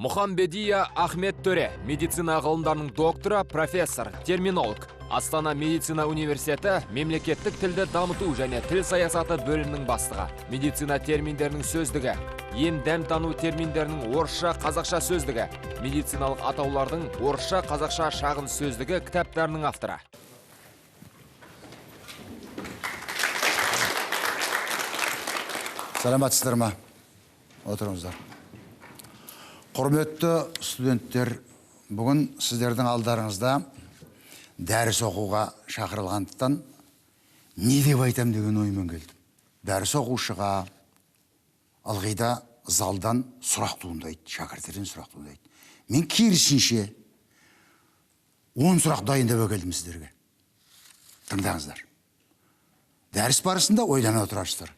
Мұхамбедия Ахмет Төре, медицина ғылымдарының докторы, профессор, терминолог. Астана медицина университеті мемлекеттік тілді дамыту және тіл саясаты бөлімінің бастығы. Медицина терминдерінің сөздігі, ем дәмтану терминдерінің орысша қазақша сөздігі, медициналық атаулардың орысша қазақша шағын сөздігі кітаптарының авторы. Саламатсыздар ма? Отырыңыздар. Құрметті студенттер, бүгін сіздердің алдарыңызда дәріс оқуға шақырылғандықтан не деп айтам деген оймен келдім. Дәріс оқушыға ылғи да залдан сұрақ туындайды, шәкірттерден сұрақ туындайды. Мен керісінше 10 сұрақ дайындап келдім сіздерге. Тыңдаңыздар. Дәріс барысында ойлана отырасыздар.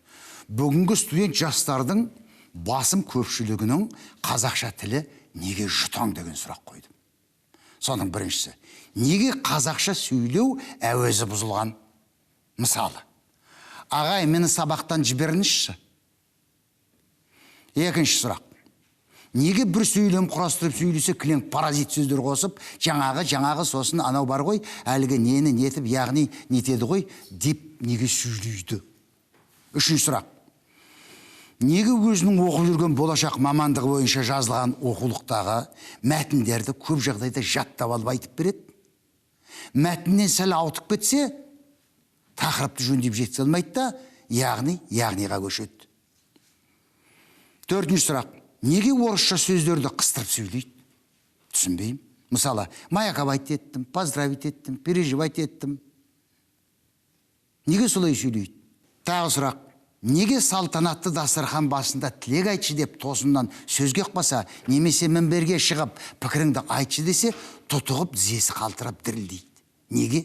Бүгінгі студент жастардың басым көпшілігінің қазақша тілі неге жұтаң деген сұрақ қойдым. Соның біріншісі, неге қазақша сөйлеу әуезі бұзылған? Мысалы, ағай, мені сабақтан жіберіңізші. Екінші сұрақ, неге бір сөйлем құрастырып сөйлесе кілең паразит сөздер қосып, жаңағы сосын анау бар ғой, әлгі нені нетіп, яғни нетеді ғой, деп неге сөйлейді? Үшінші сұрақ, неге өзінің оқып жүрген болашақ мамандығы бойынша жазылған оқулықтағы мәтіндерді көп жағдайда жаттап алып айтып береді? Мәтіннен сәл ауытып кетсе, тақырыпты жөндеп жете алмайды да, яғниға көшеді. Төртінші сұрақ, неге орысша сөздерді қыстырып сөйлейді? Түсінбеймін. Мысалы, маякабайт еттім, поздравить еттім, переживать еттім. Неге солай сөйлейді? Тағы сұрақ, неге салтанатты дастархан басында тілек айтшы деп тосыннан сөзге қпаса, немесе мінберге шығып пікіріңді айтшы десе, тұтығып тізесі қалтырап дірілдейді? Неге?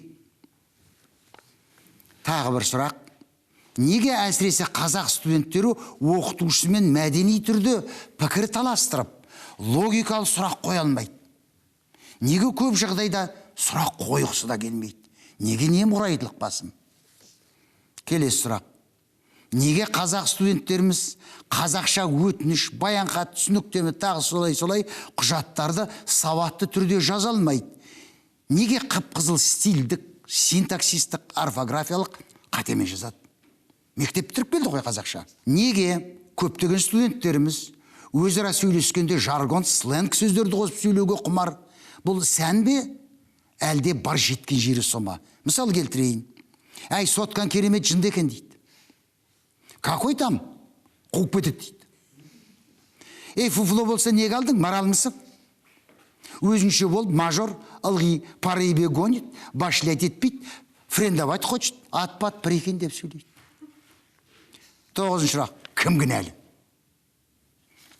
Тағы бір сұрақ, неге әсіресе қазақ студенттері оқытушысымен мәдени түрде пікір таластырып, логикалық сұрақ қоя алмайды? Неге көп жағдайда сұрақ қойғысы да келмейді? Неге немұрайдылық басым? Келесі сұрақ, неге қазақ студенттеріміз қазақша өтініш, баянхат, түсініктеме тағы солай құжаттарды сауатты түрде жаза алмайды? Неге қып-қызыл стильдік, синтаксистік, орфографиялық қатемен жазады? Мектеп бітіріп келді ғой қазақша. Неге көптеген студенттеріміз өзара сөйлескенде жаргон, сленг сөздерді қосып сөйлеуге құмар? Бұл сән бе, әлде бар жеткен жері сома? Мысал келтірейін. Әй, соткан керемет жынды екен дейді. Какой там? Қуып кетеді дейді. Ей, фуфло болса неге алдың, маралмысың? Өзінше бол, мажор, ылғи, парибе гонит, башлять етпейді, френдовать хочет, ат-пат бір екен деп сөйлейді. 9-шы сұрақ, кім кінәлі?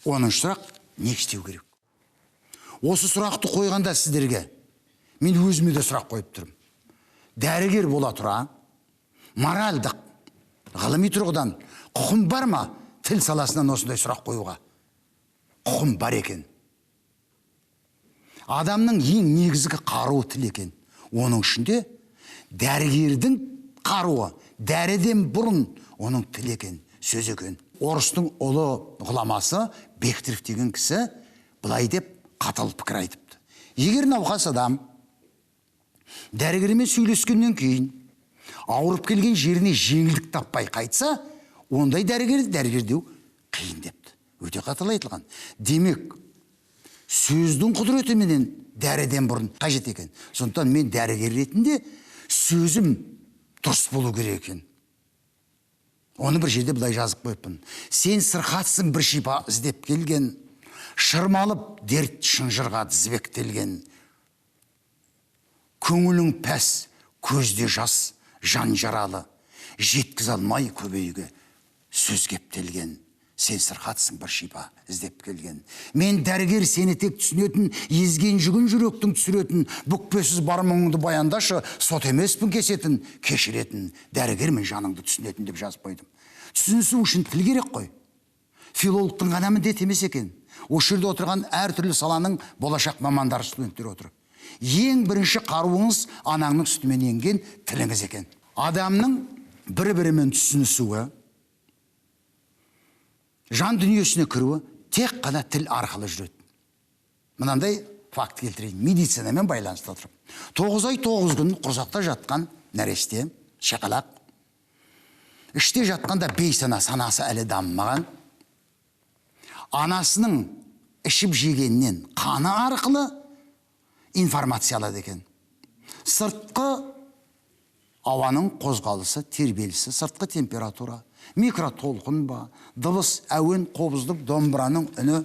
10-шы сұрақ, не істеу керек? Осы сұрақты қойғанда сіздерге, мен өзіме де сұрақ қойып тұрмын. Дәрігер бола тұра, моральдық, ғылыми тұрғыдан құқым бар ма тіл саласынан осындай сұрақ қоюға? Құқым бар екен. Адамның ең негізгі қаруы тіл екен. Оның ішінде дәрігердің қаруы, дәріден бұрын оның тіл екен, сөз екен. Орыстың ұлы ғұламасы Бехтерев деген кісі былай деп қатал пікір айтыпты. Егер науқас адам дәрігермен сөйлескеннен кейін ауырып келген жеріне жеңілдік таппай қайтса, ондай дәрігердеу қиын депті. Өте қатал айтылған. Демек, сөздің құдіретіменен дәріден бұрын қажет екен. Сондықтан мен дәрігер ретінде сөзім дұрыс болу керек екен. Оны бір жерде былай жазып қойыппын. Сен сырқатсың бір шипа іздеп келген, шырмалып дерт шынжырға тізбектелген. Көңілің пәс, көзде жас, жан жаралы, жеткіз алмай көбейге сөз кептелген. Сен сырқатсың бір шипа іздеп келген. Мен дәрігер сені тек түсінетін, езген жүгін жүректің түсіретін, бүкпесіз бар мұңыңды баяндашы, сот емеспін кесетін, кешіретін, дәрігер мен жаныңды түсінетін деп жазып қойдым. Түсінісу үшін тіл керек қой. Филологтың ғана міндет емес екен. Осы жерде отырған әртүрлі саланың болашақ мамандары студенттер отыр. Ең бірінші қаруыңыз анаңның сүтімен енген тіліңіз екен. Адамның бір-бірімен түсінісуі, жан дүниесіне кіруі тек қана тіл арқылы жүреді. мынандай факт келтірейін, медицинамен байланысты отырып. 9 ай 9 күн құрсақта жатқан нәресте, шақалақ, іште жатқанда бейсана санасы әлі дамымаған, анасының ішіп жегеннен қаны арқылы информация алады екен. Сыртқы ауаның қозғалысы, тербелісі, сыртқы температура, микротолқын ба, дыбыс, әуен, қобыздық, домбыраның үні,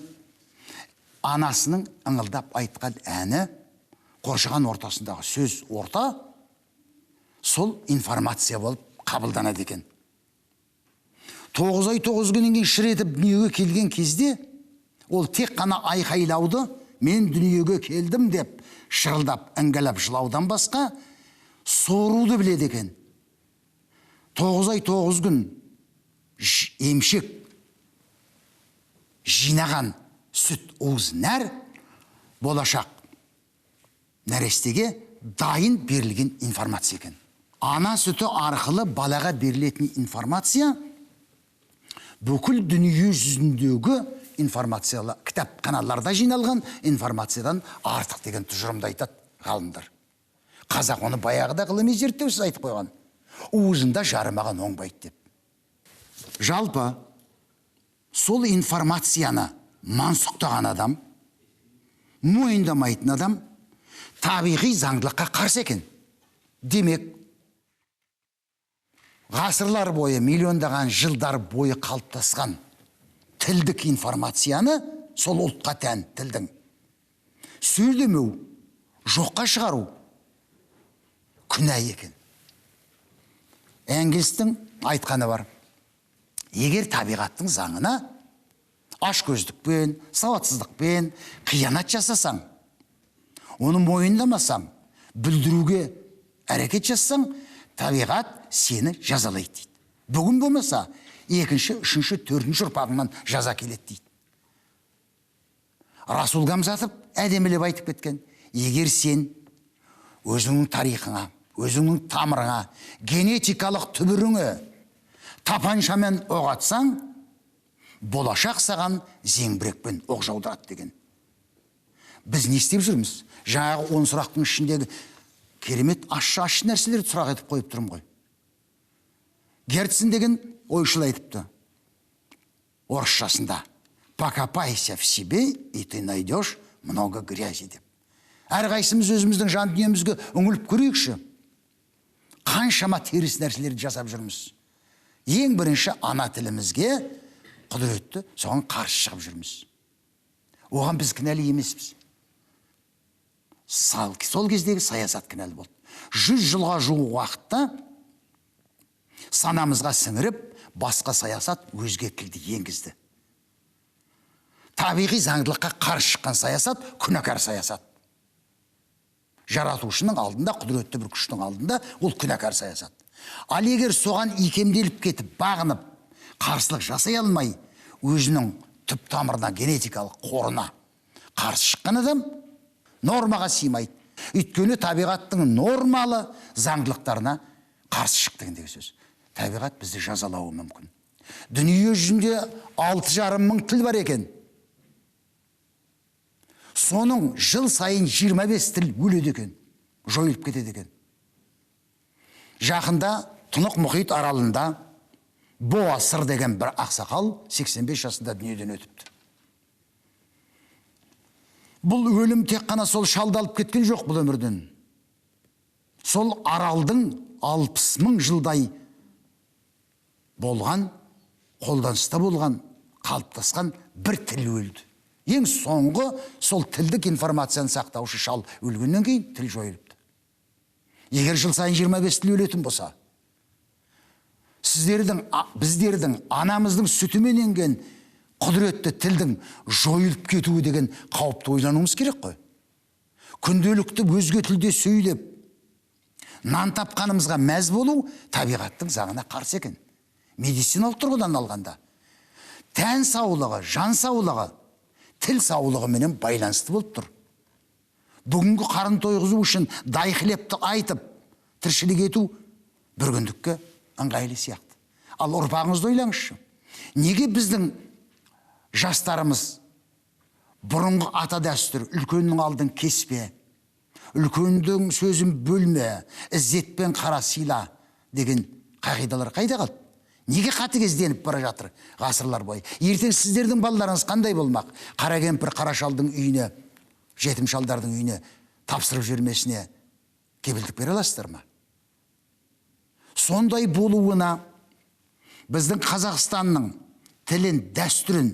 анасының ыңылдап айтқан әні, қоршаған ортасындағы сөз орта, сол информация болып қабылданады екен. 9 ай 9 күннен кейін шіретіп дүниеге келген кезде, ол тек қана айқайлауды, мен дүниеге келдім деп шырылдап, іңгәлап жылаудан басқа, соруды біледі екен. 9 ай 9 күн емшек жинаған сүт, уыз, нәр болашақ нәрестеге дайын берілген информация екен. Ана сүті арқылы балаға берілетін информация бүкіл дүние жүзіндегі информациялы кітапханаларда жиналған информациядан артық деген тұжырымды айтады ғалымдар. Қазақ оны баяғыда ғылыми зерттеусіз айтып қойған. Уызында жарымаған оңбайды деп. Жалпы сол информацияны мансұқтаған адам, мойындамайтын адам табиғи заңдылыққа қарсы екен. Демек, ғасырлар бойы, миллиондаған жылдар бойы қалыптасқан тілдік информацияны, сол ұлтқа тән тілдің сөйлемеу, жоққа шығару күнә екен. Энгельстің айтқаны бар. Егер табиғаттың заңына ашкөздікпен, сауатсыздықпен қиянат жасасаң, оны мойындамасаң, бүлдіруге әрекет жасасаң, табиғат сені жазалайды дейді. Бүгін болмаса, 2-ші, 3-ші, 4-ші ұрпағыңнан жаза келеді дейді. Расул Гамзатов әдемілеп айтып кеткен. Егер сен өзіңнің тарихыңа, өзіңнің тамырыңа, генетикалық түбіріңе тапаншамен оқ атсаң, болашақ саған зеңбірекпен оқ жаудырады деген. Біз не істеп жүрміз? Жаңағы 10 сұрақтың ішіндегі керемет ащы нәрселерді сұрақ етіп қойып тұрмын ғой. Герцен деген ойшыл айтыпты орысшасында: покопайся в себе, и ты найдешь много грязи деп. Әрқайсымыз өзіміздің жан дүниемізге үңіліп көрейікші. Қаншама теріс нәрселерді жасап жүрміз. Ең бірінші ана тілімізге құдіретті, соған қарсы шығып жүрміз. Оған біз кінәлі емеспіз. Сол кездегі саясат кінәлі болды. 100 жылға жуық уақытта санамызға сіңіріп, басқа саясат өзге тілді енгізді. Табиғи заңдылыққа қарсы шыққан саясат күнәкар саясат. Жаратушының алдында, құдіретті бір күштің алдында ол күнәкар саясат. Ал егер соған икемделіп кетіп, бағынып, қарсылық жасай алмай, өзінің түп тамырына, генетикалық қорына қарсы шыққан адам нормаға сыймайды. Өйткені табиғаттың нормалы заңдылықтарына қарсы шықты деген сөз. Табиғат бізді жазалауы мүмкін. Дүние жүзінде 6,5 мың тіл бар екен. Соның жыл сайын 25 тіл өледі екен, жойылып кетеді екен. Жақында Тұнық мұхит аралында Боасыр деген бір ақсақал 85 жасында дүниеден өтіпті. Бұл өлім тек қана сол шалдалып кеткен жоқ бұл өмірден. Сол аралдың 60 мың жылдай болған, қолданыста болған, қалыптасқан бір тіл өлді. Ең соңғы сол тілдік информацияны сақтаушы шал өлгеннен кейін тіл жойылыпты. Егер жыл сайын 25 тіл өлетін болса, біздердің анамыздың сүтімен енген құдіретті тілдің жойылып кетуі деген қауіпті ойлануымыз керек қой. Күнделікті өзге тілде сөйлеп, нан тапқанымызға мәз болу табиғаттың заңына қарсы екен. Медициналық тұрғыдан алғанда тән саулығы, жан саулығы тіл саулығы менен байланысты болып тұр. Бүгінгі қарын тойғызу үшін дайхлепті айтып, тіршілік ету бір күндікке ыңғайлы сияқты. Ал ұрпағыңызды ойлаңызшы. Неге біздің жастарымыз бұрынғы ата дәстүр, үлкеннің алдын кеспе, үлкендің сөзін бөлме, ізzetпен қара сыйла деген қағидалар қайда қалды? Неге қатыгезденіп бара жатыр ғасырлар бойы? Ертең сіздердің балаларыңыз қандай болмақ? Қара кемпір қара шалдың үйіне, жетім шалдардың үйіне тапсырып жүрмесіне кепілдік бере аласыздар ма? Сондай болуына біздің Қазақстанның тілін, дәстүрін,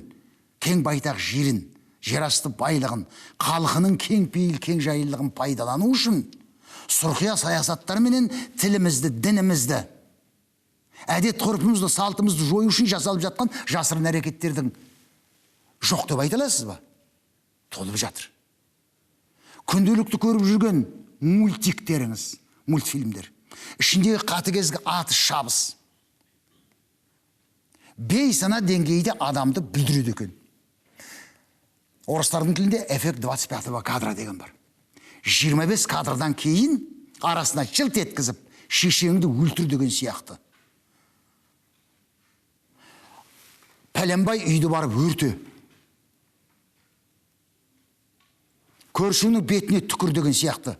кең байтақ жерін, жерасты байлығын, халқының кең пейіл, кең жайылығын пайдалану үшін сұрқия саясаттар менен тілімізді, дінімізді, әдет ғұрпымызды, салтымызды жою үшін жасалып жатқан жасырын әрекеттердің жоқ деп айта аласыз ба? Толып жатыр. Күнделікті көріп жүрген мультиктеріңіз, мультфильмдер, ішіндегі қатыгезгі атыс шабыс бейсана деңгейде адамды бүлдіреді екен. Орыстардың тілінде эффект 25 кадра деген бар. 25 кадрдан кейін арасына жылт еткізіп, шешеңді өлтір деген сияқты. Пәленбай үйді барып өрте. Көршінің бетіне түкір деген сияқты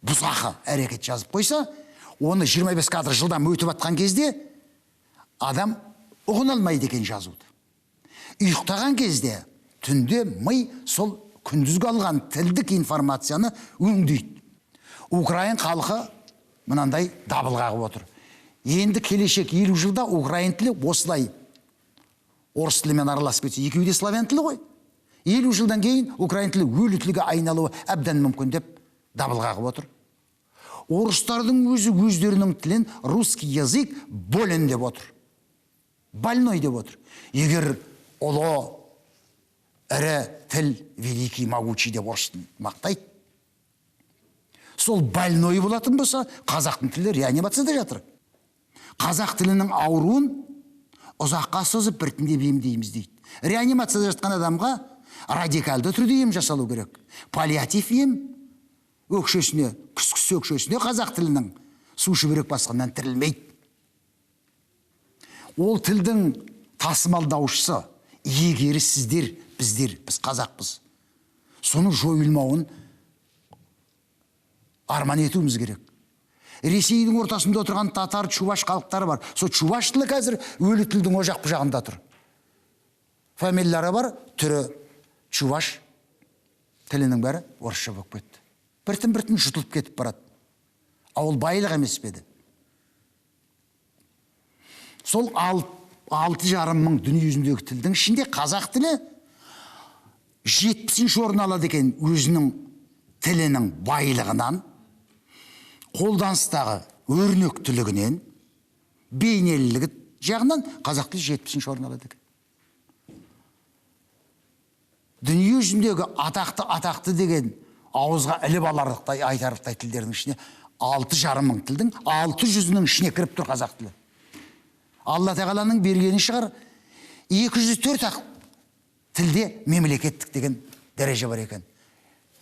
бұзақы әрекет жазып қойса, оны 25 кадр жылдан өтіп атқан кезде адам ұғын алмайды екен жазуды. Ұйықтаған кезде түнде ми сол күндізгі алған тілдік информацияны өңдейді. Украин халқы мынандай дабыл қағып отыр. Енді келешек 50 жылда украин тілі осылай орыс тілімен араласып кетсе, екеуі де славян тілі ғой. 50 жылдан кейін украин тілі өлі тілге айналуы әбден мүмкін деп дабыл қағып отыр. Орыстардың өзі өздерінің тілін русский язык болен деп отыр. Больной деп отыр. Егер ұлы, ірі тіл, великий, могучий деп орыстың мақтайды, сол больной болатын болса, қазақтың тілі реанимацияда жатыр. Қазақ тілінің ауруын ұзаққа созып біртіндеп емдейміз дейді. Реанимацияда жатқан адамға радикалды түрде ем жасалу керек. Паллиатив ем өкшесіне, күс өкшесіне қазақ тілінің су шүберек басқаннан тірілмейді. Ол тілдің тасымалдаушысы, егері сіздер, біздер, біз қазақпыз. Соның жойылмауын арман етуіміз керек. Ресейдің ортасында отырған татар, чуваш халықтары бар. Сол чуваш тілі қазір өлі тілдің ожақ бұжағында тұр. Фамилиялары бар, түрі чуваш тілінің бәрі орысша болып кетті. Біртін жұтылып кетіп барады. Ол байлық емес пе еді? Сол 6,5 мың дүние жүзіндегі тілдің ішінде қазақ тілі 70-ші орын алады екен өзінің тілінің байлығынан, қолданыстағы өрнектілігінен, бейнелілігі жағынан қазақ тілі 70-ші орын алады екен. Дүние жүзіндегі атақты деген ауызға іліп аларлықтай, айтарлықтай тілдердің ішіне 6,5 мың тілдің 600-нің ішіне кіріп тұр қазақ тілі. Алла тағаланың бергені шығар, 204 тілде мемлекеттік деген дәреже бар екен.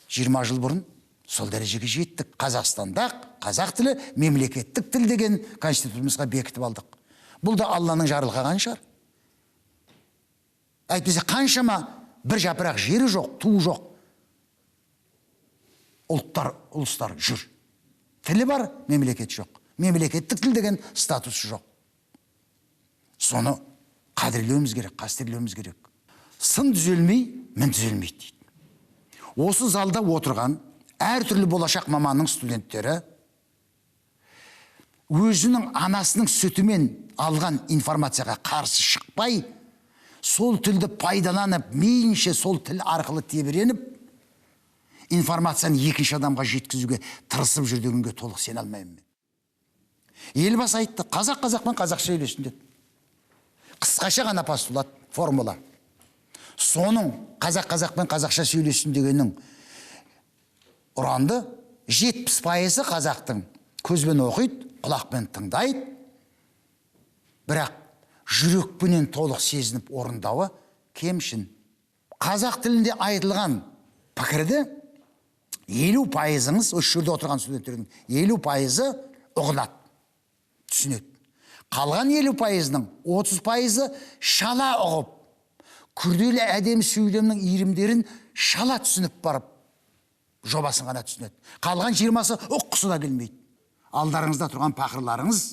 20 жыл бұрын сол дәрежеге жеттік. Қазақстанда қазақ тілі мемлекеттік тіл деген конституциямызға бекітіп алдық. Бұл да Алланың жарылқаған шығар. Әйтпесе қаншама бір жапырақ жері жоқ, туы жоқ. Ұлыстар жүр. Тілі бар, мемлекет жоқ. Мемлекеттік тіл деген статусы жоқ. Соны қадірлеуіміз керек, қастерлеуіміз керек. Сын түзелмей, мін түзелмейді дейді. Осы залда отырған әртүрлі болашақ маманның студенттері өзінің анасының сүтімен алған информацияға қарсы шықпай, сол тілді пайдаланып, мейлінше сол тіл арқылы тебіреніп, информацияны екінші адамға жеткізуге тырысып жүрдегенге толық сене алмаймын. Елбасы айтты, қазақ-қазақпен қазақша сөйлесін деді. Қысқаша ғана постулат, формула. Соның қазақ-қазақпен қазақша сөйлесін дегеннің ұранды 70% қазақтың көзбен оқиды, құлақпен тыңдайды, бірақ жүрекпенен толық сезініп орындауы кемшін. Қазақ тілінде айтылған пікірді 50%-ыңыз, осы жерде отырған студенттердің 50%-ы ұғынады, түсінеді. Қалған 50%-ның 30%-ы шала ұғып, күрделі әдемі сөйлемнің иірімдерін шала түсініп барып жобасын ғана түсінеді. Қалған 20-сы ұққысы да келмейді. Алдарыңызда тұрған пақырларыңыз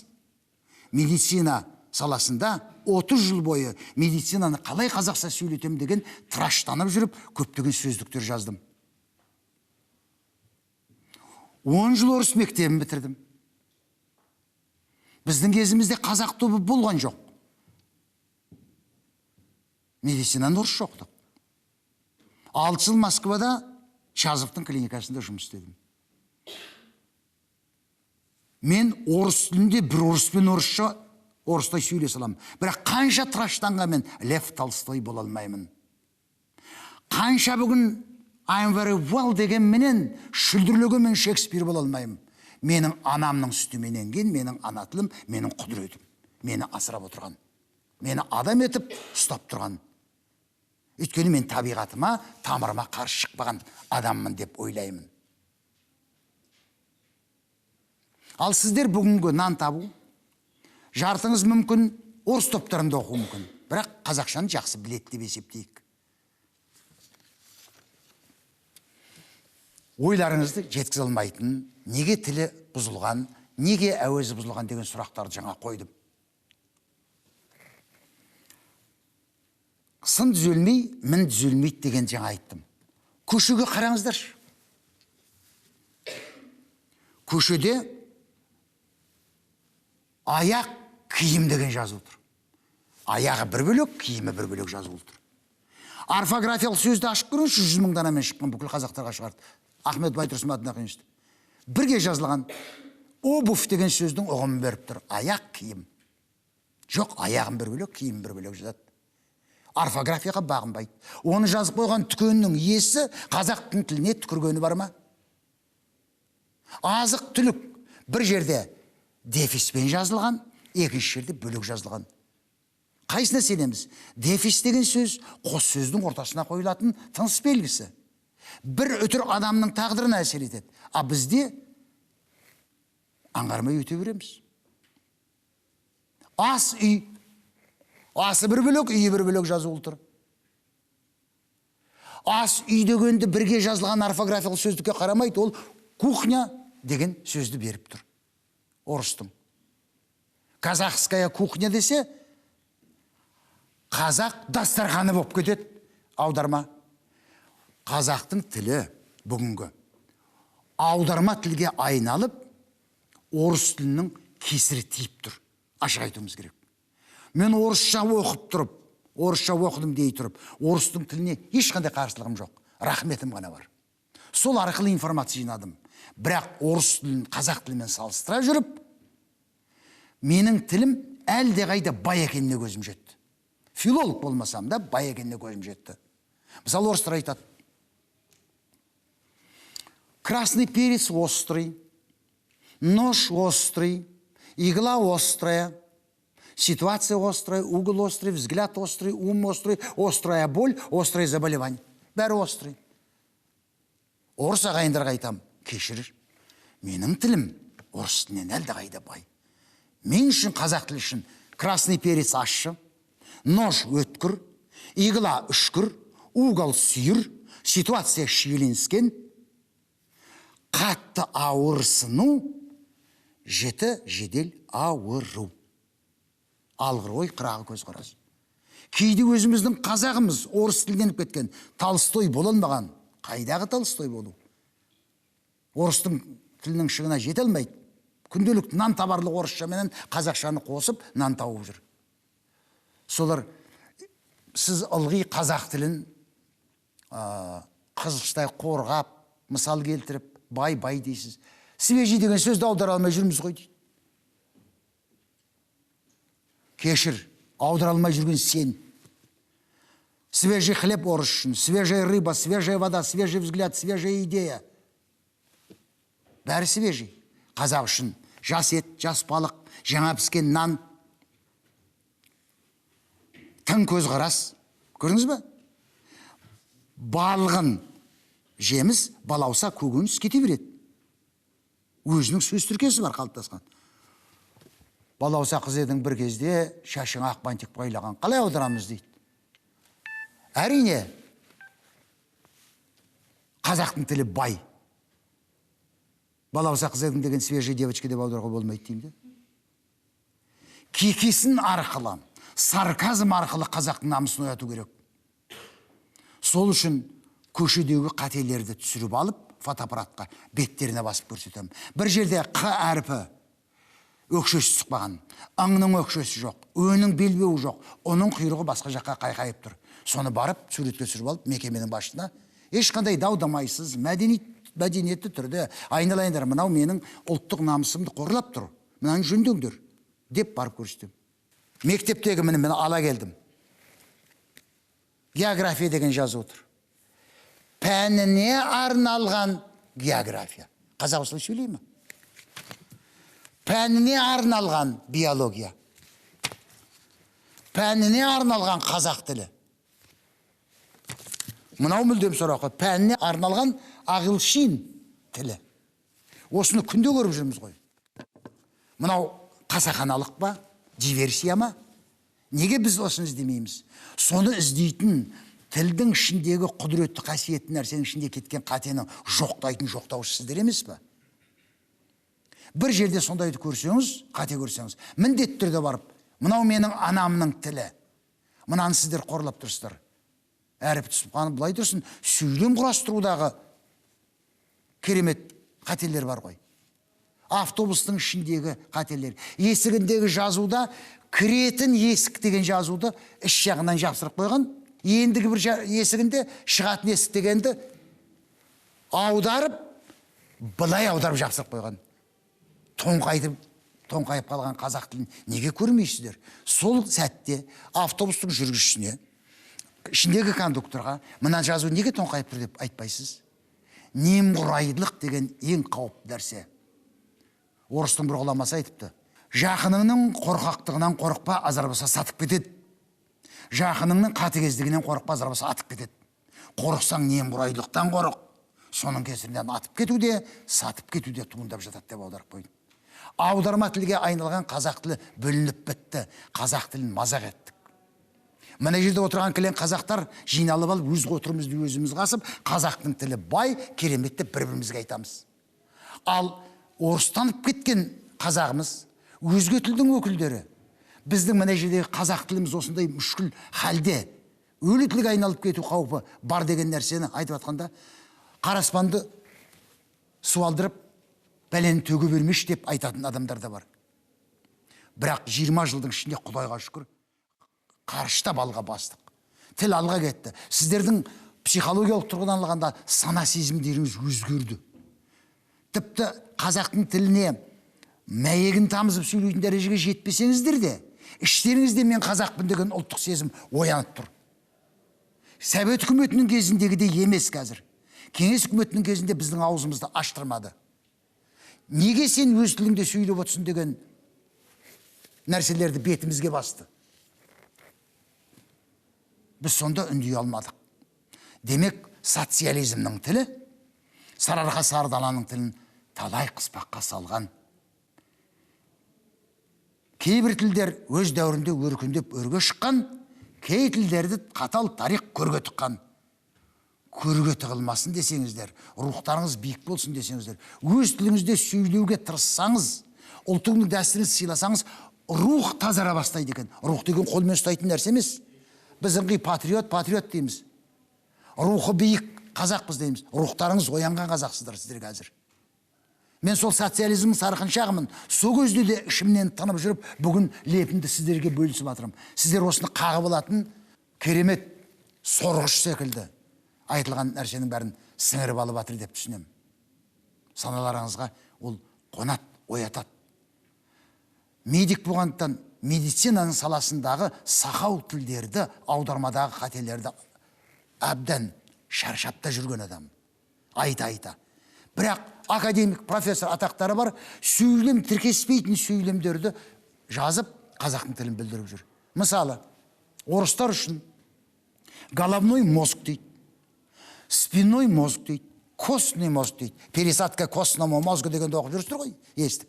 медицина саласында 30 жыл бойы медицинаны қалай қазақша сөйлетем деген тыраштанып жүріп, көптеген сөздіктер жаздым. 10 жыл орыс мектебін бітірдім. Біздің кезімізде қазақ тобы болған жоқ. Медицинаны орысша оқыдық. 6 жыл Москвада Чазовтың клиникасында жұмыс істедім. Мен орыс тілінде бір орыспен орыстай сөйлесе аламын. Бірақ қанша тыраштанғанмен Лев Толстой бола алмаймын. Қанша бүгін I'm very well деген менен шүлдірлеген мен Шекспир бола алмаймын. Менің анамның сүтімен енген, менің ана тілім, менің құдіретім. Мені асырап отырған. Мені адам етіп ұстап тұрған. Өйткені мен табиғатыма, тамырыма қарсы шықпаған адаммын деп ойлаймын. Ал сіздер бүгінгі нан табу, жартыңыз мүмкін орыс топтарында оқу мүмкін. Бірақ қазақшаны жақсы біледі деп есептейік. Ойларыңызды жеткізе алмайтын, неге тілі бұзылған, неге әуезі бұзылған деген сұрақтарды жаңа қойдым. Сын түзелмей, мін түзелмейді деген жаңа айттым. Көшеге қараңыздаршы. Көшеде аяқ киім деген жазылып тұр. Аяғы бір бөлек, киімі бір бөлек жазылып тұр. Орфографиялық сөзді ашып көріңізші, 100 мың данамен шыққан бүкіл қазақтарға шығарды. Ахмет Байтұрсынов атындағы институт. Бірге жазылған обувь деген сөздің ұғымын беріп тұр. Аяқ киім. Жоқ, аяғын бір бөлек, киім бір бөлек жазады. Орфографияға бағынбайды. Оны жазып қойған түкеннің иесі қазақтың тіліне түкіргені бар ма? Азық түлік бір жерде дефиспен жазылған, екінші жерде бөлек жазылған. Қайсына сенеміз? Дефис деген сөз қос сөздің ортасына қойылатын тыныс белгісі. Бір өтір адамның тағдырына әсер етеді. А бізде аңғармай өте береміз. Ас үй. Асы бір бөлек, үйі бір бөлек жазылып тұр. Ас үй дегенді бірге жазылған орфографиялық сөздікке қарамайды, ол кухня деген сөзді беріп тұр. Орыстың. Казахская кухня десе, қазақ дастарханы болып кетеді, аударма. Қазақтың тілі бүгінгі аударма тілге айналып, орыс тілінің кесірі тиіп тұр. Ашық айтуымыз керек. Мен орысша оқып тұрып, орысша оқыдым дей тұрып, орыстың тіліне ешқандай қарсылығым жоқ. Рахметім ғана бар. Сол арқылы информация жинадым. Бірақ орыс тілін қазақ тілімен салыстыра жүріп, менің тілім әлде қайда бай екеніне көзім жетті. Филолог болмасам да бай екеніне көзім жетті. Мысалы, орыстар айтады: красный перец острый, нож острый, игла острая, ситуация острая, угол острый, взгляд острый, ум острый, острая боль, острое заболевание. Бәрі острый. Орыс ағайындарға айтам: кешірір, менің тілім орыс тілінен әлде қайда бай. Мен үшін, қазақ тілі үшін, красный перец ащы, нож өткір, игла үшкір, угол сүйір, ситуация шиеленіскен, қатты ауырсыну, жеті жедел ауыру. Алғыр ой, қырағы көз қарасы. Кейде өзіміздің қазағымыз орыс тілденіп кеткен. Толстой болалмаған. Қайдағы Толстой болу? Орыстың тілінің шығына жете алмайды. Күнделік нан табарлық орысша менен қазақшаны қосып, нан тауып жүр. Солар, сіз ылғи қазақ тілін қызғыштай қорғап, мысал келтіріп, бай дейсіз. Свежий деген сөзді аудара алмай жүрміз ғой дейді. Кешір, аудара алмай жүрген сен. Свежий хлеб орыс үшін, свежая рыба, свежая вода, свежий взгляд, свежая идея. Бәрі свежий. Қазақ үшін жас ет, жас балық, жаңа піскен нан, тың көзқарас. Көрдіңіз бе? Барлығын жеміз, балауса көкөніс кете береді. Өзінің сөз тіркесі бар қалыптасқан. Балауса қыз едің бір кезде шашың ақ бантик байлаған. Қалай аударамыз дейді. Әрине, қазақтың тілі бай. Балауса қыз едім деген свежая девочка деп аударуға болмайды деймін де. Кекесін арқылы, сарказм арқылы қазақтың намысын ояту керек. Сол үшін көшедегі қателерді түсіріп алып, фотоаппаратқа беттеріне басып көрсетемін. Бір жерде қ әрпі өкшесі шықпаған, аңның өкшесі жоқ, өнің белбеуі жоқ, оның құйрығы басқа жаққа қайқайып тұр. Соны барып, суретке түсіріп алып, мекеменің басшысына ешқандай дау-дамайсыз, мәдениетті түрде айналайындар, мынау менің ұлттық намысымды қорлап тұр, мынаны жөндеңдер деп барып көрсетемін. Мектептегі мені ала келдім. География деген жазып отыр. Пәніне арналған география. Қазақ осылай сөйлей ме? Пәніне арналған биология. Пәніне арналған қазақ тілі. Мынау мүлдем сұрақ. Пәніне арналған ағылшын тілі. Осыны күнде көріп жүрміз ғой. Мынау қасақаналық па? Диверсия ма? Неге біз осыны іздемейміз? Соны іздейтін тілдің ішіндегі құдіретті қасиетті нәрсенің ішінде кеткен қатені жоқтайтын жоқтаушы сіздер емес пе? Бір жерде сондайды көрсеңіз, қате көрсеңіз, міндетті түрде барып, мынау менің анамның тілі. Мынаны сіздер қорлап тұрсыздар. Әріп түсіп қаны бұлай тұрсын, сөйлем құрастырудағы керемет қателер бар ғой. Автобустың ішіндегі қателер. Есігіндегі жазуда кіретін есік деген жазуды іш жағынан жапсырып қойған. Ендігі бір есігінде шығатын есік дегенді аударып, былай аударып жапсырып қойған. Тоңқайып қалған қазақ тілін неге көрмейсіздер? Сол сәтте автобустың жүргізушісіне, ішіндегі кондукторға мына жазу неге тоңқайып тұр деп айтпайсыз? Немқұрайдылық деген ең қауіпті нәрсе. Орыстың бір ғұламасы айтыпты. Жақыныңның қорқақтығынан қорықпа, азар болса сатып кетеді. Жақыныңның қатыгездігінен қорықпа, азар болса атып кетеді. Қорықсаң немқұрайдылықтан қорық. Соның кесірінен атып кетуде, сатып кетуде туындап жатады деп аударып қойды. Аударма тілге айналған қазақ тілі бөлініп бітті. Қазақ тілін мазақ еттік. Мына жерде отырған кілең қазақтар жиналып алып, өз отырымызды өзіміз қасып, қазақтың тілі бай, керемет деп бір-бірімізге айтамыз. Ал орыстанып кеткен қазағымыз, өзге тілдің өкілдері, біздің мына жердегі қазақ тіліміз осындай мүшкіл халде, өлі тілге айналып кету қаупі бар деген нәрсені айтып атқанда, қараспанды суалдырып, бәлені төге бермеш деп айтатын адамдар да бар. Бірақ 20 жылдың ішінде Құдайға шүкір, қарыштап алға бастық. Тіл алға кетті. Сіздердің психологиялық тұрғыдан алғанда сана сезімдеріңіз өзгерді. Тіпті қазақтың тіліне мәйегін тамызып сөйлейтін дәрежеге жетпесеңіздер де, іштеріңізде мен қазақпын деген ұлттық сезім оянып тұр. Совет үкіметінің кезіндегідей емес қазір. Кеңес үкіметінің кезінде біздің аузымызды аштырмады. Неге сен өз тіліңде сөйлеп отырсың деген нәрселерді бетімізге басты. Біз сонда үндей алмадық. Демек, социализмнің тілі, сарыарқа сарыдаланың тілін талай қыспаққа салған. Кейбір тілдер өз дәуірінде өркендеп өрге шыққан, кей тілдерді қатал тарих көрге тыққан. Көрге тығылмасын десеңіздер, рухтарыңыз биік болсын десеңіздер, өз тіліңізде сөйлеуге тырыссаңыз, ұлтыңның дәстүрін сыйласаңыз, рух тазара бастайды екен. Рух деген қолмен ұстайтын нәрсе емес. Біз ыңғи патриот дейміз. Рухы биік қазақпыз дейміз. Рухтарыңыз оянған қазақсыздар сіздер қазір. Мен сол социализмнің сарқыншағымын. Сол кезде де ішімнен тынып жүріп, бүгін лепімді сіздерге бөлісіп атырым. Сіздер осыны қағып алатын керемет сорғыш секілді айтылған нәрсенің бәрін сіңіріп алып атыр деп түсінемін. Саналарыңызға ол қонат, оятады. Медик болғандықтан медицинаның саласындағы сақау тілдерді, аудармадағы қателерді әбден шаршапта жүрген адам. Айта. Бірақ академик, профессор атақтары бар, сөйлем тіркеспейтін сөйлемдерді жазып, қазақтың тілін білдіріп жүр. Мысалы, орыстар үшін головной мозг дейді, спинной мозг дейді, костный мозг дейді. Пересадка костного мозга дегенді оқып жүрсіздер ғой, естіп.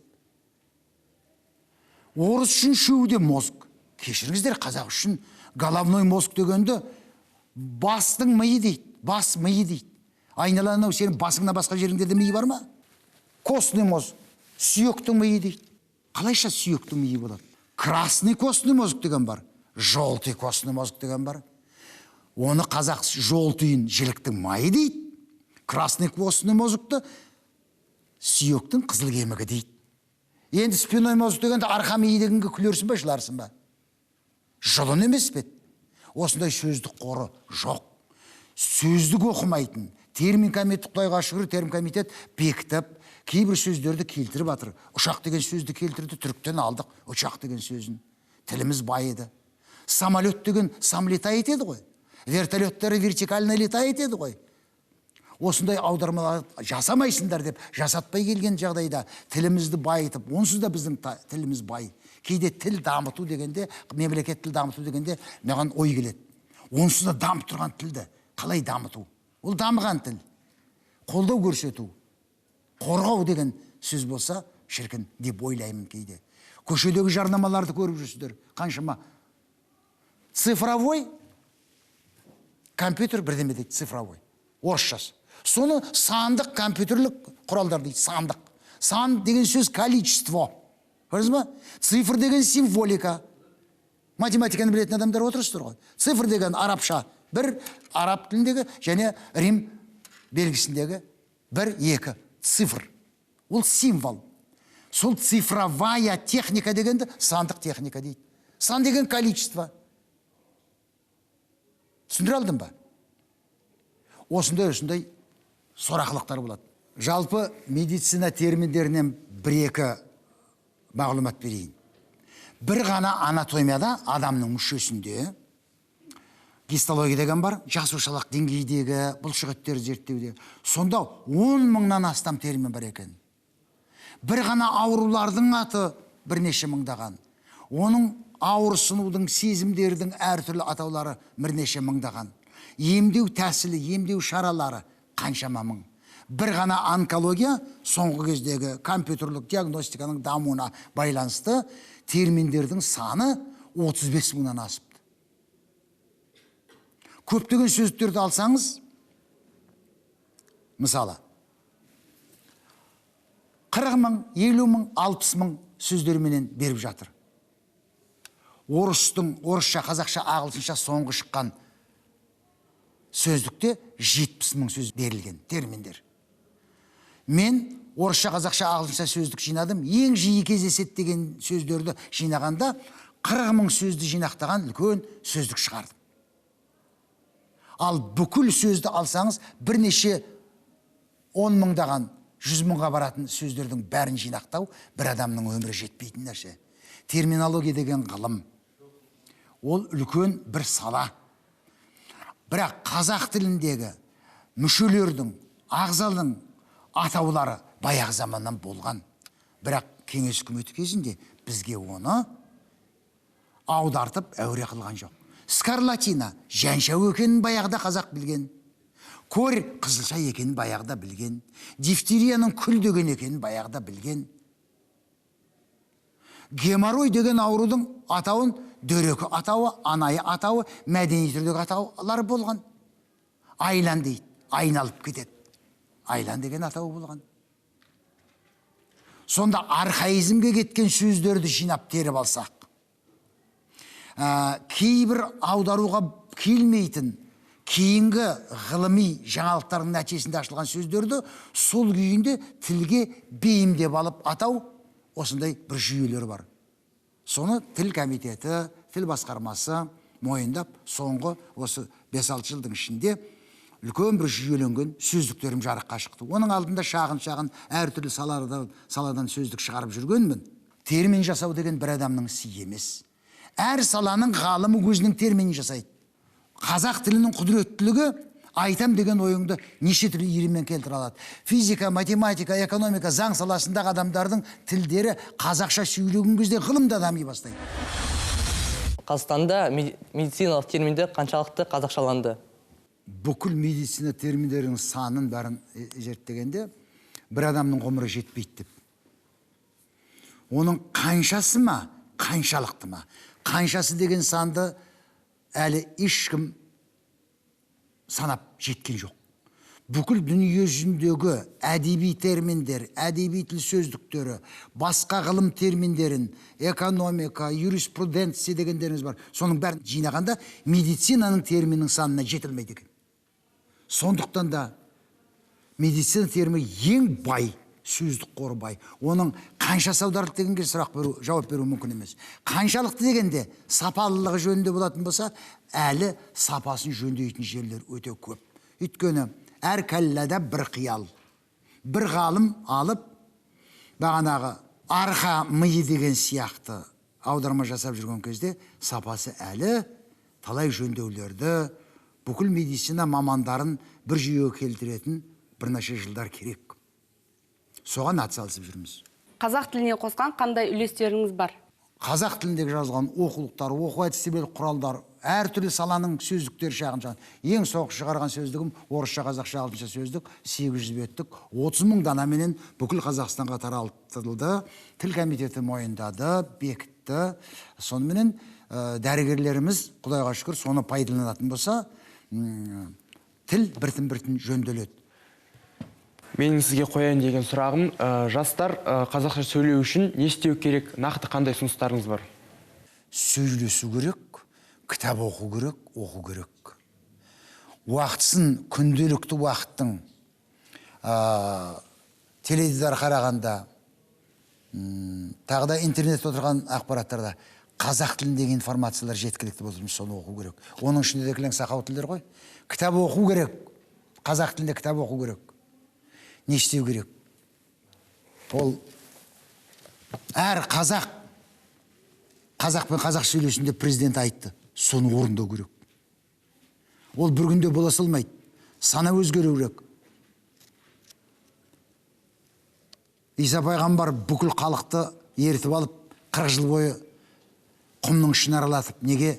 Орыс үшін шөуде мозг. Кешіріңіздер, қазақ үшін головной мозг дегенді бастың миы дейді, бас миы дейді. Айналаңа сенің басыңна басқа жеріңде миы бар ма? Костный мозг, сүйектің миы дейді. Қалайша сүйектің миы болады? Красный костный мозг деген бар, желтый костный мозг деген бар. Оны қазақ жолтыйын жіліктің майы дейді. Красный костный мозгты сүйектің қызыл кемігі дейді. Енді спиной мозг дегенде арқа миы дегенге күлерсің ба, жыларсың ба? Жылын емес пе? Осындай сөздік қоры жоқ. Сөздік оқымайтын. Термин комитет, Құдайға шүкір, термин комитет бекітіп, кейбір сөздерді келтіріп жатыр. Ұшақ деген сөзді келтірді, түріктен алдық ұшақ деген сөзін. Тіліміз байыды. Самолет деген самлетает еді ғой. Вертолеттері вертикально летает еді ғой. Осындай аудармалар жасамайсыңдар деп жасатпай келген жағдайда тілімізді байытып, онсыз да біздің тіліміз бай. Кейде тіл дамыту дегенде, мемлекет тіл дамыту дегенде маған ой келеді. Онсыз да дамып тұрған тілді қалай дамыту? Ол дамыған тіл. Қолдау көрсету, қорғау деген сөз болса, шіркін деп ойлаймын кейде. Көшедегі жарнамаларды көріп жүрсіздер. Қаншама цифровой компьютер бірдеме дейді, цифровой. Орысшасы. Соны сандық компьютерлік құралдар дейді, сандық. Сан деген сөз количество. Көрдіңіз ба? Цифр деген символика. Математиканы білетін адамдар отырсыздар ғой. Цифр деген арабша, бір араб тіліндегі және Рим белгісіндегі бір, екі. Цифр. Ол символ. Сол цифровая техника дегенді сандық техника дейді. Сан деген количество. Түсіндіре алдым ба? Осындай сорақылықтар болады. Жалпы медицина терминдерінен бір-екі мағлұмат берейін. Бір ғана анатомияда адамның мүшесінде гистология деген бар, жасушалық деңгейдегі бұлшық еттерді зерттеуде. Сонда 10 мыңнан астам термин бар екен. Бір ғана аурулардың аты бірнеше мыңдаған. Оның ауырсынудың, сезімдердің әртүрлі атаулары бірнеше мыңдаған. Емдеу тәсілі, емдеу шаралары қаншама мың. Бір ғана онкология соңғы кездегі компьютерлік диагностиканың дамуына байланысты терминдердің саны 35 мыңнан асыпты. Көптеген сөздерді алсаңыз, мысалы, 40 мың, 50 мың, 60 мың сөздерменен беріп жатыр. Орысша, қазақша, ағылшынша соңғы шыққан сөздікте 70 мың сөз берілген терминдер. Мен орысша, қазақша, ағылшынша сөздік жинадым. Ең жиі кездеседі деген сөздерді жинағанда 40 мың сөзді жинақтаған үлкен сөздік шығардым. Ал бүкіл сөзді алсаңыз, бірнеше 10 мыңдаған, 100 мыңға баратын сөздердің бәрін жинақтау бір адамның өмірі жетпейтін нәрсе. Терминология деген ғылым. Ол үлкен бір сала. Бірақ қазақ тіліндегі мүшелердің, ағзаның атаулары баяғы заманнан болған. Бірақ кеңес үкіметі кезінде бізге оны аудартып әуре қылған жоқ. Скарлатина жаншау екенін баяғыда қазақ білген. Кор қызылша екенін баяғыда білген. Дифтерияның күл деген екенін баяғыда білген. Геморрой деген аурудың атауын дөрекі атауы, анайы атауы, мәдени түрдегі атаулары болған. Айлан дейді, айналып кетеді. Айлан деген атауы болған. Сонда архаизмге кеткен сөздерді жинап теріп алсақ, кейбір аударуға келмейтін кейінгі ғылыми жаңалықтардың нәтижесінде ашылған сөздерді сол күйінде тілге бейімдеп алып атау, осындай бір жүйелер бар. Соны тіл комитеті, тіл басқармасы мойындап, соңғы осы 5-6 жылдың ішінде үлкен бір жүйеленген сөздіктерім жарыққа шықты. Оның алдында шағын әртүрлі саладан сөздік шығарып жүргенмін. Термин жасау деген бір адамның ісі емес. Әр саланың ғалымы өзінің терминін жасайды. Қазақ тілінің құдіреттілігі айтам деген ойыңды неше түрлі иіріммен келтіре алады. Физика, математика, экономика, заң саласындағы адамдардың тілдері қазақша сөйлеген кезде ғылымда дами бастайды. Қазақстанда медициналық терминдер қаншалықты қазақшаланды? Бүкіл медицина терминдерінің санын бәрін зерттегенде бір адамның ғұмыры жетпейді деп. Оның қаншасы ма, қаншалықты ма? Қаншасы деген санды әлі ешкім санап жеткен жоқ. бүкіл дүние жүзіндегі әдеби терминдер, әдеби тіл сөздіктері, басқа ғылым терминдерін, экономика, юриспруденция дегендеріңіз бар. Соның бәрін жинағанда медицинаның терминінің санына жетілмейді екен. Сондықтан да медицина термині ең бай, сөздік қоры бай. Оның қаншасы аударылды дегенге жауап беру мүмкін емес. Қаншалықты дегенде сапалылығы жөнінде болатын болса, әлі сапасын жөндейтін жерлер өте көп. Өйткені әр кәлләда бір қиял. Бір ғалым алып, бағанағы арқа миы деген сияқты аударма жасап жүрген кезде сапасы әлі талай жөндеулерді, бүкіл медицина мамандарын бір жүйеге келтіретін бірнеше жылдар керек. Соған атсалысып жүрміз. Қазақ тіліне қосқан қандай үлестеріңіз бар? Қазақ тіліндегі жазылған оқулықтар, оқу әдістемелік құралдар, әртүрлі саланың сөздіктері шағын. Ең соңғы шығарған сөздігім орысша қазақша алтынша сөздік 800 беттік 30 мың данаменен бүкіл Қазақстанға таратылды. Тіл комитеті мойындады, бекітті. Соныменен дәрігерлеріміз, Құдайға шүкір, соны пайдаланатын болса, тіл біртін-біртін жөнделеді. Менің сізге қояйын деген сұрағым, жастар қазақша сөйлеу үшін не істеу керек, нақты қандай ұсыныстарыңыз бар? Сөйлесу керек, кітап оқу керек. Уақытсын, күнделікті уақыттың теледидар қарағанда, тағы да интернет отырған ақпараттарда қазақ тіліндегі информациялар жеткілікті болсын, соны оқу керек. Оның ішінде де кілең сақау тілдер ғой. Кітап оқу керек, қазақ тілінде кітап оқу керек. Не істеу керек? Ол әр қазақ пен қазақ сөйлесінде президент айтты, соны орындау керек. Ол бір күнде бола салмайды, сана өзгеру керек. Иса пайғамбар бүкіл халықты ертіп алып, 40 жыл бойы құмның ішін аралатып, неге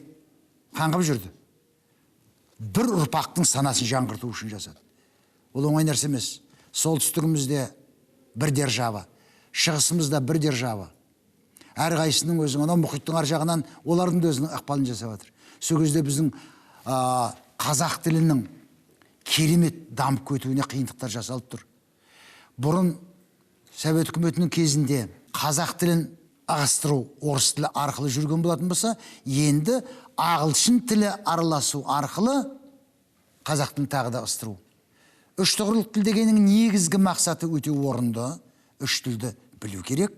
қаңғып жүрді? Бір ұрпақтың санасын жаңғырту үшін жасады. Ол оңай нәрсе емес. Солтүстігімізде бір держава, шығысымызда бір держава. Әр қайсының өзінің, анау мұхиттың ар жағынан олардың да өзінің ықпалын жасап жатыр. Сол кезде біздің қазақ тілінің керемет дамып кетуіне қиындықтар жасалып тұр. Бұрын Совет үкіметінің кезінде қазақ тілін ағыстыру орыс тілі арқылы жүрген болатын болса, енді ағылшын тілі араласу арқылы қазақ тілін тағы да ығыстыру. Үш тұғырлық тіл дегеннің негізгі мақсаты өте орынды, үш тілді білу керек.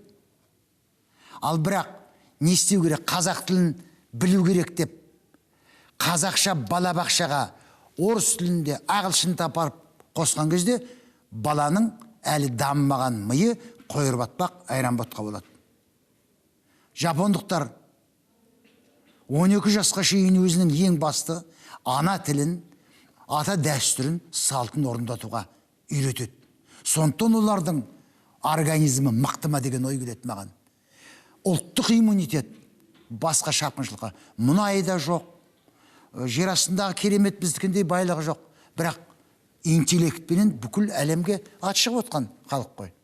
Ал бірақ не істеу керек? Қазақ тілін білу керек деп, қазақша балабақшаға орыс тілінде ағылшын апарып қосқан кезде баланың әлі дамымаған миы қойыр батпақ айран ботқа болады. Жапондықтар 12 жасқа шейін өзінің ең басты ана тілін, ата дәстүрін, салтын орындатуға үйретеді. Сондықтан олардың организмі мықты ма деген ой келеді маған. Ұлттық иммунитет басқа шапқыншылыққа. Мұнайы да жоқ, жер астындағы керемет біздікіндей байлығы жоқ. Бірақ интеллектпенен бүкіл әлемге ат шығып отқан халық қой.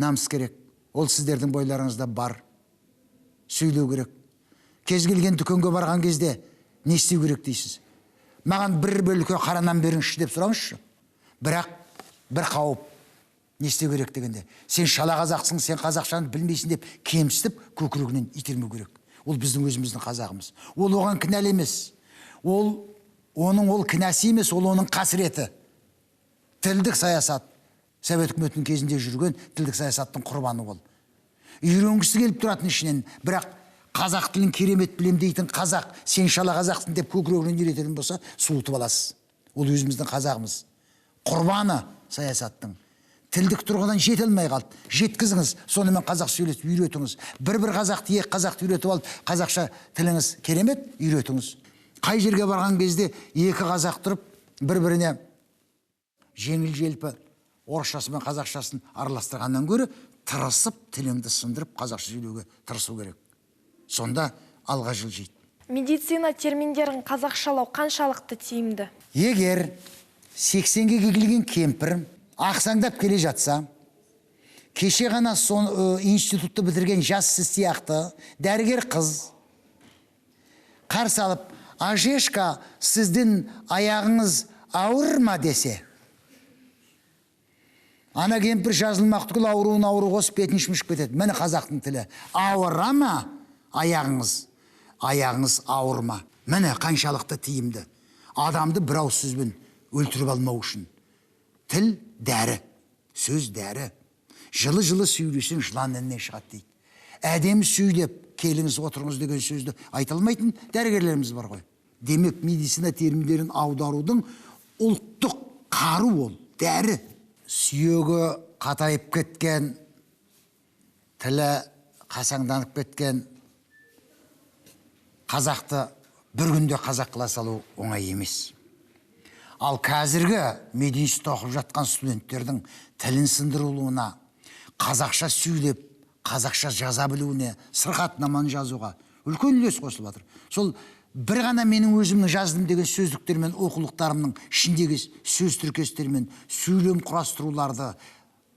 Намыс керек. Ол сіздердің бойларыңызда бар. Сөйлеу керек. Кез келген дүкенге барған кезде не істеу керек дейсіз? Маған бір бөлке қара нан беріңізші деп сұраңызшы. Бірақ бір қауіп. Не істеу керек дегенде? Сен шала қазақсың, сен қазақшаны білмейсің деп кемсітіп, көкірегінен итермеу керек. Ол біздің өзіміздің қазағымыз. Ол оған кінәлі емес. Ол кінәсі емес, ол оның қасіреті. Тілдік саясат. Совет үкіметінің кезінде жүрген тілдік саясаттың құрбаны ол. Үйренгісі келіп тұратын ішінен, бірақ қазақ тілін керемет білем дейтін қазақ, сен шала қазақсың деп көкірегінен үйрететін болса, суытып аласыз. Ол өзіміздің қазағымыз. Құрбаны саясаттың. Тілдік тұрғыдан жете алмай қалды. Жеткізіңіз, сонымен қазақ сөйлесіп үйретіңіз. Бір қазақты, екі қазақты үйретіп алып, қазақша тіліңіз керемет үйретіңіз. Қай жерге барған кезде екі қазақ тұрып, бір-біріне жеңіл желпі орысшасы мен қазақшасын араластырғаннан гөрі тырысып, тіліңді сындырып, қазақша сөйлеуге тырысу керек. Сонда алға жылжиды. Медицина терминдерін қазақшалау қаншалықты тиімді? Егер 80-ге келген кемпір ақсаңдап келе жатса, кеше ғана институтты бітірген жас сіз сияқты дәрігер қыз қарсы алып, Ажешка, сіздің аяғыңыз ауыр ма десе, Ана кемпір жазылмақ түгіл ауруын ауру қосып бетін шымышып кетеді. Міне қазақтың тілі. Ауыра ма аяғыңыз ауырма. Міне қаншалықты тиімді. Адамды бір ауыз сөзбен өлтіріп алмау үшін. Тіл дәрі, сөз дәрі. Жылы-жылы сөйлесең жылан іннен шығады дейді. Әдемі сөйлеп, келіңіз отырыңыз деген сөзді айта алмайтын дәрігерлеріміз бар ғой. Демек, медицина терминдерін аударудың ұлттық қару ол, дәрі. Сүйегі қатайып кеткен, тілі қасаңданып кеткен қазақты бір күнде қазақ қыла салу оңай емес. Ал қазіргі медицина оқып жатқан студенттердің тілін сындырылуына, қазақша сөйлеп, қазақша жаза білуіне, сырқатнаманы жазуға үлкен үлес қосылып жатыр. Сол бір ғана менің өзімнің жаздым деген сөздіктермен, оқулықтарымның ішіндегі сөз тіркестермен сөйлем құрастыруларды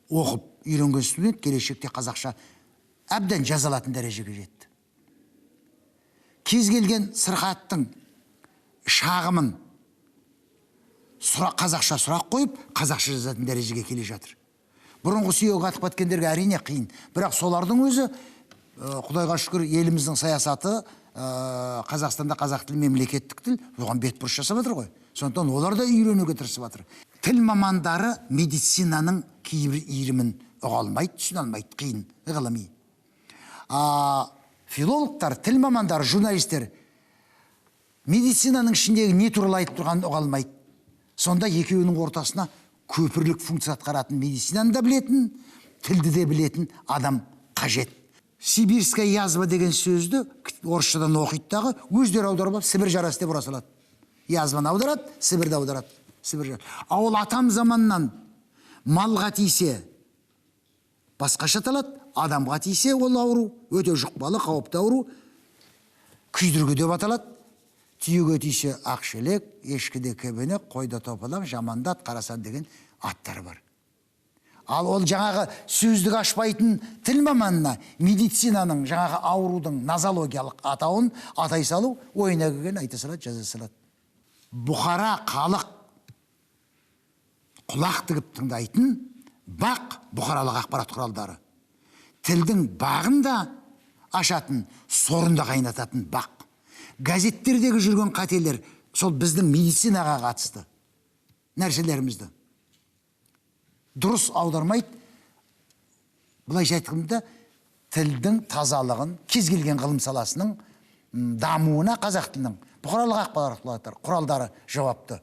оқып үйренген студент келешекте қазақша әбден жаза алатын дәрежеге жетті. Кез келген сырқаттың шағымын қазақша сұрақ қойып, қазақша жазатын дәрежеге келе жатыр. Бұрынғы сүйегі қатып кеткендерге әрине қиын, бірақ солардың өзі, Құдайға шүкір, еліміздің саясаты, Қазақстанда қазақ тілі мемлекеттік тіл, оған бетбұрыс жасап жатыр ғой. Сондықтан олар да үйренуге тырысып жатыр. Тіл мамандары медицинаның кейбір иірімін ұға алмайды, түсіне алмайды, қиын, ғылыми. Филологтар, тіл мамандары, журналистер медицинаның ішіндегі не туралы айтып тұрғанын ұға алмайды. Сонда екеуінің ортасына көпірлік функция атқаратын медицинаны да білетін, тілді де білетін адам қажет. Сибирская язва деген сөзді орысшадан оқиды дағы, өздері аударып алып, Сібір жарасы деп ұра салады. Язваны аударады, Сібірді аударады. Ауыл атам заманнан малға тисе басқаша аталады, адамға тисе ол ауру, өте жұқпалы, қауіпті ауру, күйдіргі деп аталады. Түйеге тисе ақшелек, ешкіде кебенек, қойда топалақ, жамандат, қарасан деген аттары бар. Ал ол жаңағы сөздік ашпайтын тіл маманына медицинаның жаңағы аурудың нозологиялық атауын атай салу, ойына келген айта салады, жаза салады. Бұқара халық құлақ тігіп тыңдайтын бақ бұқаралық ақпарат құралдары. Тілдің бағын да ашатын, сорын да қайнататын бақ. Газеттердегі жүрген қателер сол біздің медицинаға қатысты нәрселерімізді дұрыс аудармайды. Бұлайша айтқанда, тілдің тазалығын, кез келген ғылым саласының дамуына қазақ тілінің бұқаралық ақпарат құралдары жауапты.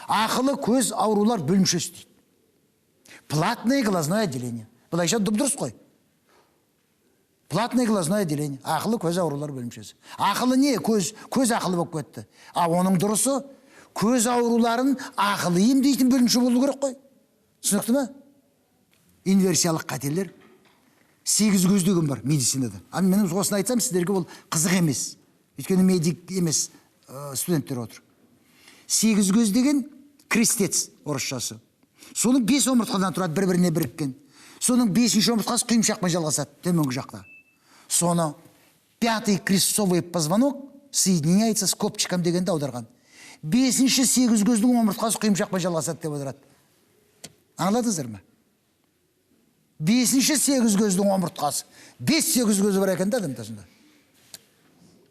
Ақылы көз аурулар бөлімшесі дейді. Платное глазное отделение. Бұлайша дұрыс қой. Платное глазное отделение. Ақылы көз аурулар бөлімшесі. Ақылы не? Көз ақылы болып кетті. Оның дұрысы көз ауруларын ақылы емдейтін бөлімше болу керек қой. Түсінікті ме? Инверсиялық қателер 8 көз деген бар медицинада. Мен осыны айтсам, сіздерге ол қызық емес. Өйткені медик емес студенттер отыр. 8 көз деген крестец орысшасы. Соның 5 омыртқадан тұрады, бір-біріне біріккен. Соның 5-ші омыртқасы құйымшақпен жалғасады, төменгі жақта. Соны 5-й крестцовый позвонок соединяется с копчиком дегенде аударған. 5-ші 8 көздің омыртқасы құйымшақпен жалғасады деп аударады. Аңладыңыздар ма? 5-ші 8 көздің омыртқасы. 5-8 көзі бар екен де адам тасында.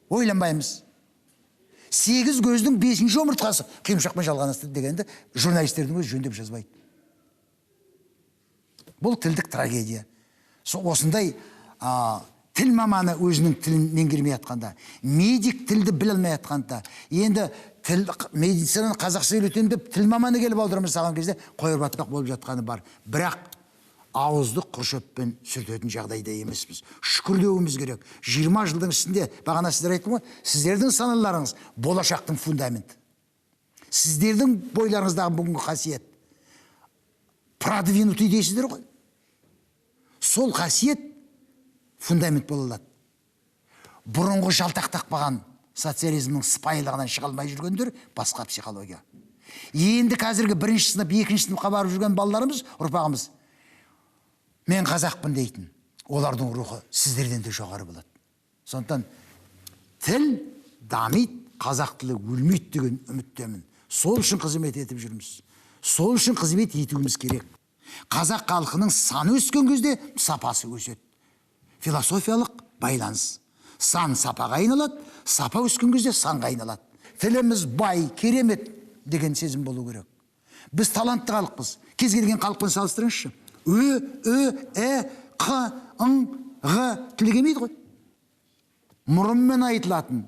Ойланбаймыз. 8 көздің 5-ші омыртқасы құйымшақпен жалғанысты дегенде журналистердің өзі жөндеп жазбайды. Бұл тілдік трагедия. Осындай тіл маманы өзінің тілін меңгермей атқанда, медик тілді біле алмай атқанда, енді медицинаны қазақша үйретемін деп тіл маманы келіп аударма жасаған кезде қойыр батпақ болып жатқаны бар. Бірақ ауызды құршөппен сүртетін жағдайда емеспіз. Шүкірлеуіміз керек. 20 жылдың ішінде, бағана сіздер айттым ғой, сіздердің саналарыңыз болашақтың фундаменті. Сіздердің бойларыңыздағы бүгінгі қасиет продвинутый дейсіздер ғой. Сол қасиет фундамент бола алады. Бұрынғы жалтақтақ баған социализмнің сыпайылығынан шыға алмай жүргендер басқа психология. Енді қазіргі 1-ші сынып, 2-ші сыныпқа барып жүрген балаларымыз, ұрпағымыз, мен қазақпын дейтін. Олардың рухы сіздерден де жоғары болады. Сондықтан тіл дамиды, қазақ тілі өлмейді деген үміттемін. Сол үшін қызмет етіп жүрміз. Сол үшін қызмет етуіміз керек. Қазақ халқының саны өскен кезде сапасы өседі. Философиялық байланыс. Сан сапаға айналады, сапа өскен кезде санға айналады. Тіліміз бай, керемет деген сезім болу керек. Біз талантты халықпыз. Кез келген халықпен салыстырыңызшы. Қ, Г тілі келмейді ғой. Мұрынмен айтылатын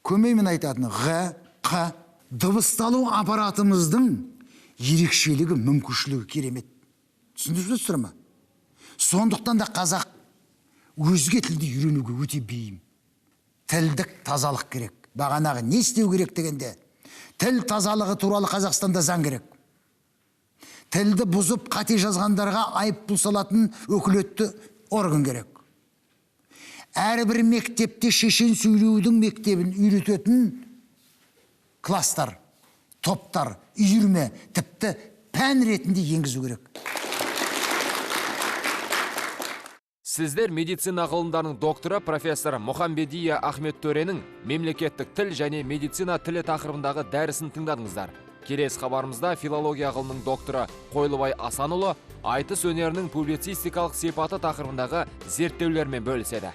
көмеймен айтатын Г, Қ. Дыбысталу аппаратымыздың ерекшелігі, мүмкіншілігі керемет. Түсіндіңіздер ме? Сондықтан да қазақ өзге тілді үйренуге өте бейім. Тілдік тазалық керек. Бағанағы не істеу керек дегенде, тіл тазалығы туралы Қазақстанда заң керек. Тілді бұзып қате жазғандарға айыппұл салатын өкілетті орган керек. Әрбір мектепте шешен сөйлеудің мектебін үйрететін класстар, топтар, үйірме, тіпті пән ретінде енгізу керек. Сіздер медицина ғылымдарының докторы профессор Мұхамбедия Ахмет Төренің мемлекеттік тіл және медицина тілі тақырыбындағы дәрісін тыңдадыңыздар. Келесі хабарымызда филология ғылымының докторы Қойлыбай Асанұлы айтыс өнерінің публицистикалық сипаты тақырыбындағы зерттеулермен бөліседі.